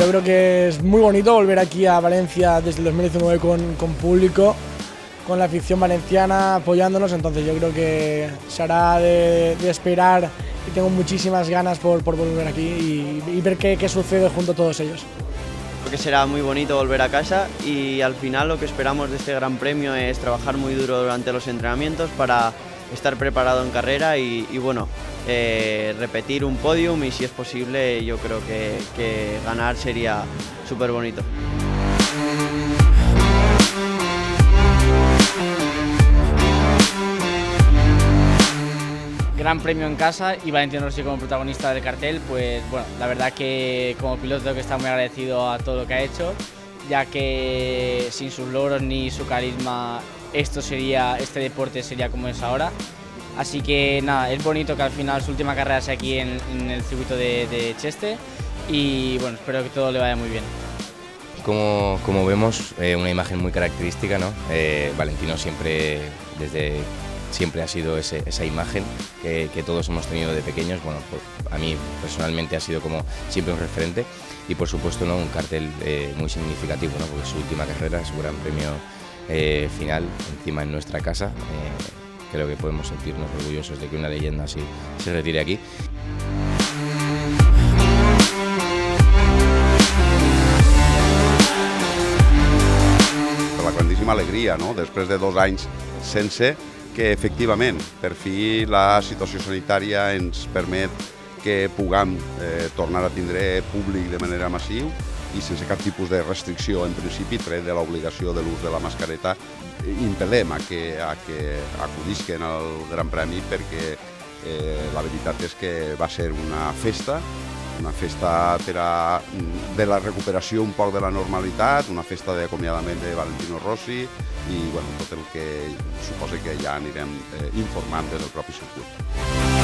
yo creo que es muy bonito volver aquí a Valencia desde el 2019 con público, con la afición valenciana apoyándonos, entonces yo creo que se hará de esperar y tengo muchísimas ganas por volver aquí y ver qué sucede junto a todos ellos. Creo que será muy bonito volver a casa y al final lo que esperamos de este Gran Premio es trabajar muy duro durante los entrenamientos para estar preparado en carrera y bueno, repetir un podium y si es posible yo creo que ganar sería súper bonito. Gran premio en casa y Valentino Rossi como protagonista del cartel, pues bueno, la verdad que como piloto tengo que estar muy agradecido a todo lo que ha hecho, ya que sin sus logros ni su carisma este deporte sería como es ahora. Así que nada, es bonito que al final su última carrera sea aquí en el circuito de Cheste y bueno, espero que todo le vaya muy bien. Como vemos, una imagen muy característica, ¿no? Valentino siempre ha sido esa imagen que todos hemos tenido de pequeños. Bueno, a mí personalmente ha sido como siempre un referente y por supuesto, ¿no?, un cartel muy significativo, ¿no?, porque su última carrera, su gran premio final, encima en nuestra casa. Creo que podemos sentirnos orgullosos de que una leyenda así se retire aquí. La grandíssima alegria, no?, després de 2 anys sense, que efectivament, per fi la situació sanitària ens permet que puguem tornar a tindre públic de manera massiva i sense cap tipus de restricció, en principi, tret de l'obligació de l'ús de la mascareta. Impel·lem a que acudisquen al Gran Premi perquè la veritat és que va ser una festa de la recuperació un poc de la normalitat, una festa d'acomiadament de Valentino Rossi i bueno, tot el que suposa que ja anirem informant des del propi circuit.